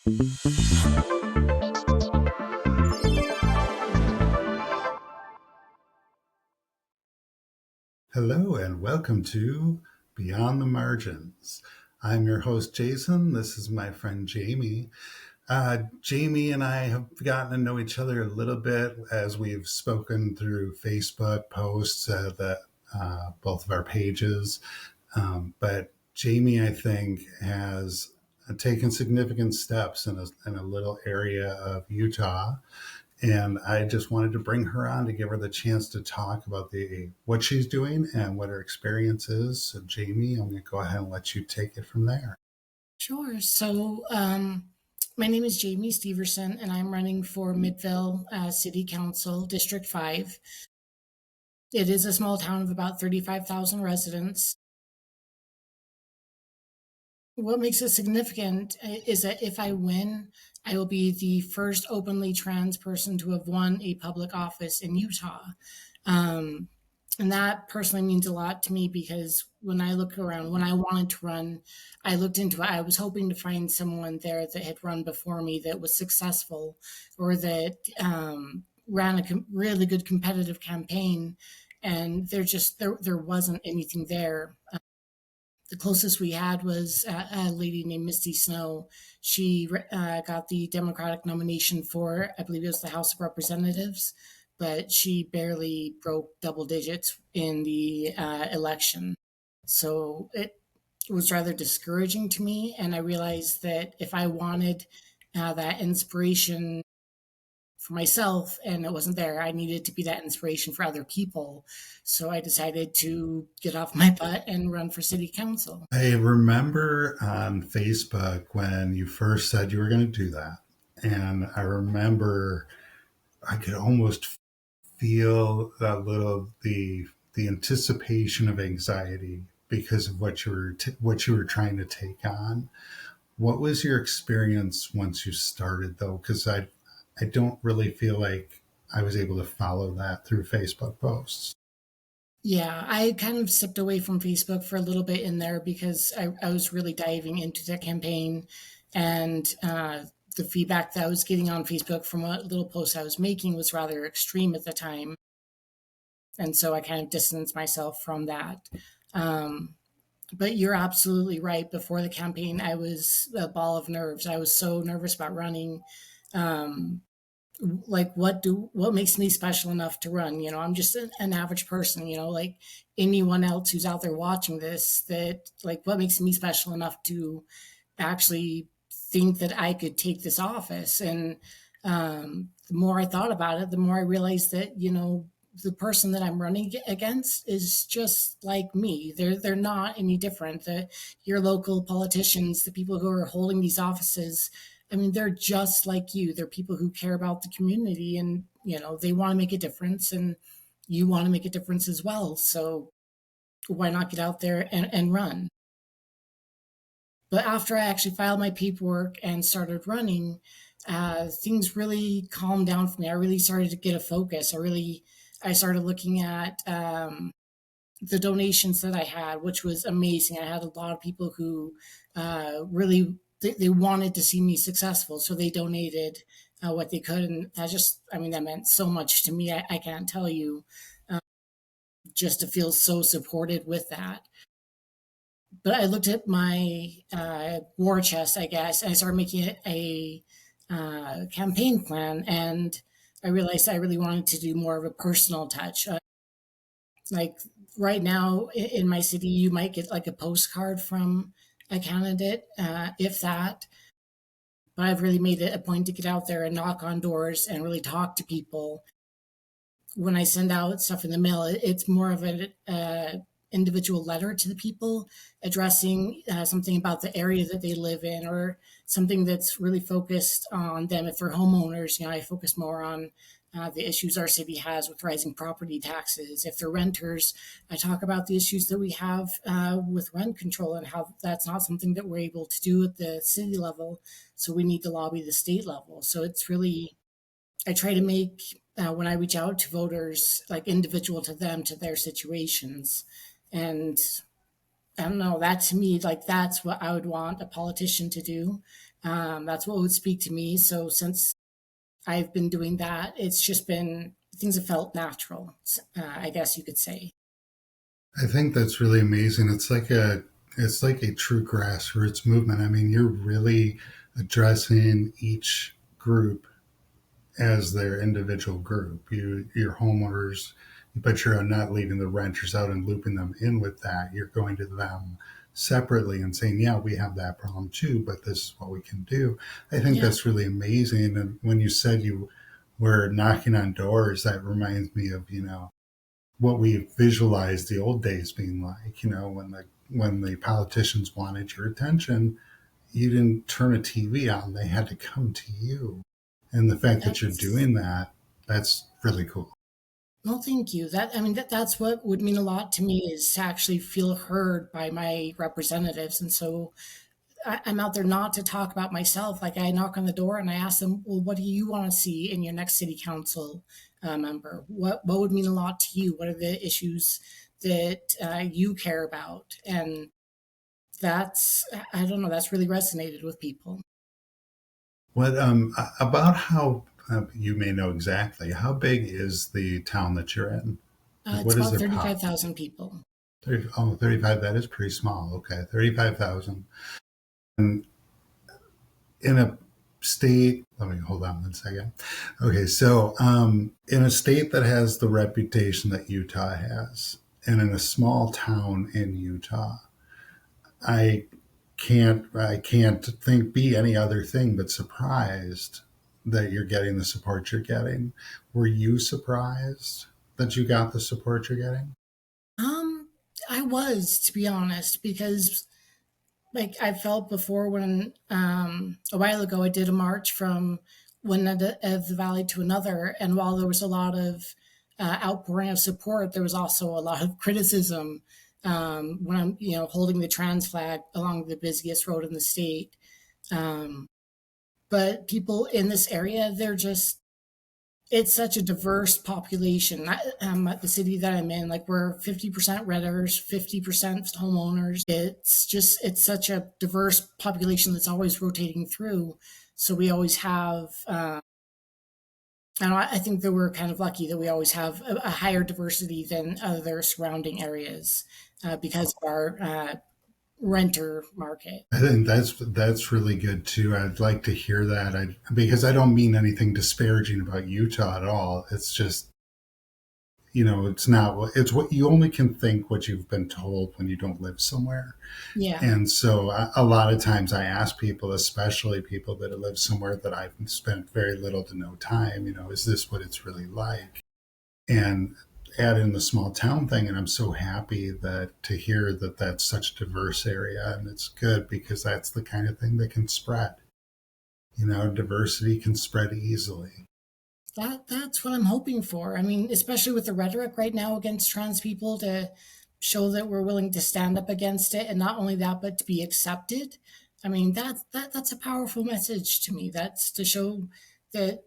Hello and welcome to Beyond the Margins. I'm your host, Jason. This is my friend, Jamie. Jamie and I have gotten to know each other a little bit as we've spoken through Facebook posts that both of our pages. But Jamie, I think, has taken significant steps in a little area of Utah, and I just wanted to bring her on to give her the chance to talk about the what she's doing and what her experience is. So, Jamie, I'm going to go ahead and let you take it from there. Sure. My name is Jamie Stevenson, and I'm running for Midville City Council District 5. It is a small town of about 35,000 residents. What makes it significant is that if I win, I will be the first openly trans person to have won a public office in Utah. Um, and that personally means a lot to me because when I look around, when I wanted to run, I looked into it. I was hoping to find someone there that had run before me that was successful or that ran a really good competitive campaign. And there wasn't anything there. The closest we had was a lady named Misty Snow. She got the Democratic nomination for, I believe it was the House of Representatives, but she barely broke double digits in the election. So it was rather discouraging to me. And I realized that if I wanted that inspiration for myself and it wasn't there, I needed to be that inspiration for other people. So I decided to get off my butt and run for city council. I remember on Facebook when you first said you were going to do that. And I remember I could almost feel the anticipation of anxiety because of what you were trying to take on. What was your experience once you started, though? Because I don't really feel like I was able to follow that through Facebook posts. Yeah, I kind of stepped away from Facebook for a little bit in there because I was really diving into the campaign and the feedback that I was getting on Facebook from what little posts I was making was rather extreme at the time. And so I kind of distanced myself from that. Um, but you're absolutely right. Before the campaign, I was a ball of nerves. I was so nervous about running. Um, like what makes me special enough to run? I'm just an average person, like anyone else who's out there watching this, that like what makes me special enough to actually think that I could take this office. And the more I thought about it, the more I realized that the person that I'm running against is just like me. They're not any different. Your local politicians, the people who are holding these offices, I mean, they're just like you. They're people who care about the community and, they want to make a difference and you want to make a difference as well. So why not get out there and run? But after I actually filed my paperwork and started running, things really calmed down for me. I really started to get a focus. I started looking at the donations that I had, which was amazing. I had a lot of people who really they wanted to see me successful, so they donated what they could, and that meant so much to me. I can't tell you, just to feel so supported with that. But I looked at my war chest, I guess, and I started making a campaign plan, and I realized I really wanted to do more of a personal touch. Like right now in my city, you might get like a postcard from a candidate, if that. But I've really made it a point to get out there and knock on doors and really talk to people. When I send out stuff in the mail, it's more of an individual letter to the people addressing something about the area that they live in or something that's really focused on them. If they're homeowners, I focus more on the issues our city has with rising property taxes. If they're renters, I talk about the issues that we have with rent control and how that's not something that we're able to do at the city level. So we need to lobby the state level. So it's really, I try to make, when I reach out to voters, like individual to them, to their situations. And I don't know, that to me, like that's what I would want a politician to do. That's what would speak to me. So since I've been doing that, it's just been things have felt natural, I guess you could say. I think that's really amazing. It's like a true grassroots movement. I mean, you're really addressing each group as their individual group. Your homeowners, but you're not leaving the renters out and looping them in with that. You're going to them separately and saying, yeah, we have that problem too, but this is what we can do. I think Yeah. that's really amazing. And when you said you were knocking on doors, that reminds me of, what we visualized the old days being like, when the politicians wanted your attention, you didn't turn a TV on, they had to come to you. And the fact that you're That's doing that, that's really cool. Well, thank you. That's what would mean a lot to me is to actually feel heard by my representatives. And so I'm out there not to talk about myself. Like I knock on the door and I ask them, well, what do you want to see in your next city council member? What would mean a lot to you? What are the issues that you care about? And I don't know, that's really resonated with people. What about how you may know exactly how big is the town that you're in? Like, It's what is about their pop? 35,000 people. 30, oh, 35. That is pretty small. Okay, 35,000. And in a state, let me hold on one second. Okay, so in a state that has the reputation that Utah has, and in a small town in Utah, I I can't think be any other thing but surprised that you're getting the support you're getting. Were you surprised that you got the support you're getting? Um, I was, to be honest, because like I felt before when a while ago I did a march from one end of the valley to another, and while there was a lot of outpouring of support, there was also a lot of criticism when I'm holding the trans flag along the busiest road in the state. Um, but people in this area, they're just it's such a diverse population. At the city that I'm in, like we're 50% renters, 50% homeowners. It's such a diverse population that's always rotating through. So we always have, and I think that we're kind of lucky that we always have a higher diversity than other surrounding areas because of our renter market. I think that's really good too. I'd like to hear that. Because I don't mean anything disparaging about Utah at all. It's just it's not. It's what you only can think what you've been told when you don't live somewhere. Yeah. And so a lot of times I ask people, especially people that live somewhere that I've spent very little to no time, is this what it's really like? And add in the small town thing. And I'm so happy that to hear that that's such a diverse area. And it's good because that's the kind of thing that can spread. Diversity can spread easily. That's what I'm hoping for. I mean, especially with the rhetoric right now against trans people to show that we're willing to stand up against it, and not only that, but to be accepted. I mean, that's a powerful message to me. That's to show that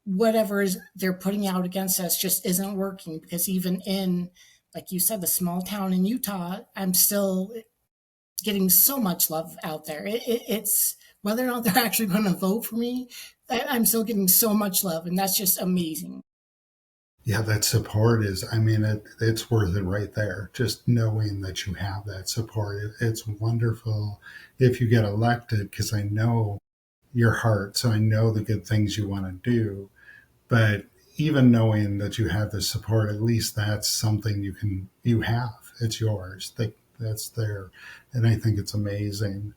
they're putting out against us just isn't working. Because even in, like you said, the small town in Utah, I'm still getting so much love out there. It's whether or not they're actually going to vote for me, I'm still getting so much love, and that's just amazing. Yeah, that support is, I mean, it's worth it right there. Just knowing that you have that support. It's wonderful if you get elected because I know your heart. So I know the good things you want to do. But even knowing that you have the support, at least that's something you have. It's yours. That's there. And I think it's amazing.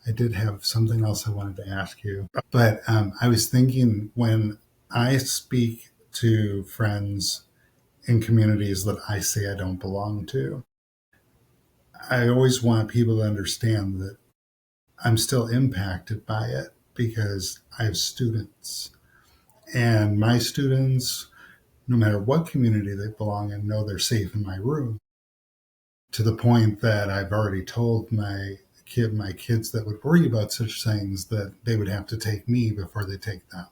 I did have something else I wanted to ask you. But I was thinking when I speak to friends in communities that I say I don't belong to, I always want people to understand that I'm still impacted by it because I have students. And my students, no matter what community they belong in, know they're safe in my room. To the point that I've already told my kids that would worry about such things that they would have to take me before they take them.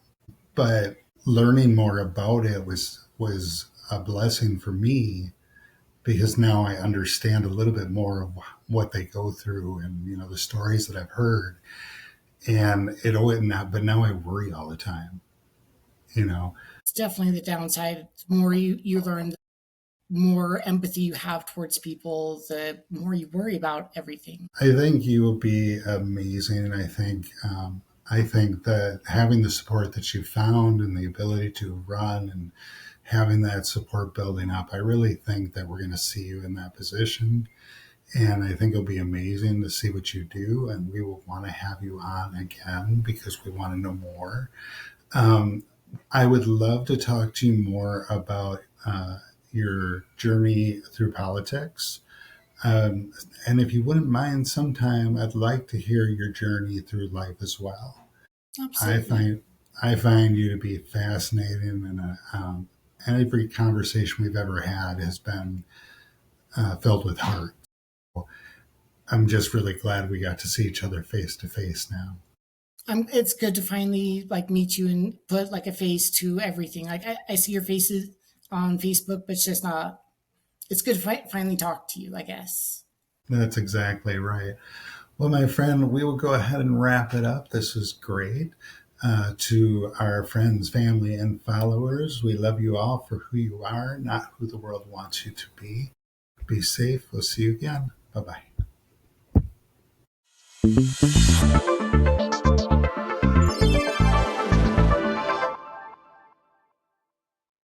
But learning more about it was a blessing for me because now I understand a little bit more of what they go through and the stories that I've heard. And it always not, but now I worry all the time, you know. It's definitely the downside. The more you learn, the more empathy you have towards people, the more you worry about everything. I think you will be amazing. I think that having the support that you found and the ability to run and having that support building up, I really think that we're going to see you in that position. And I think it'll be amazing to see what you do. And we will want to have you on again because we want to know more. Um, I would love to talk to you more about your journey through politics. Um, and if you wouldn't mind, sometime I'd like to hear your journey through life as well. I Absolutely. find I find you to be fascinating, and every conversation we've ever had has been filled with heart. I'm just really glad we got to see each other face to face now. It's good to finally like meet you and put like a face to everything. Like I see your faces on Facebook, but it's just not. It's good to finally talk to you, I guess. That's exactly right. Well, my friend, we will go ahead and wrap it up. This was great. To our friends, family, and followers, we love you all for who you are, not who the world wants you to be. Be safe. We'll see you again. Bye bye.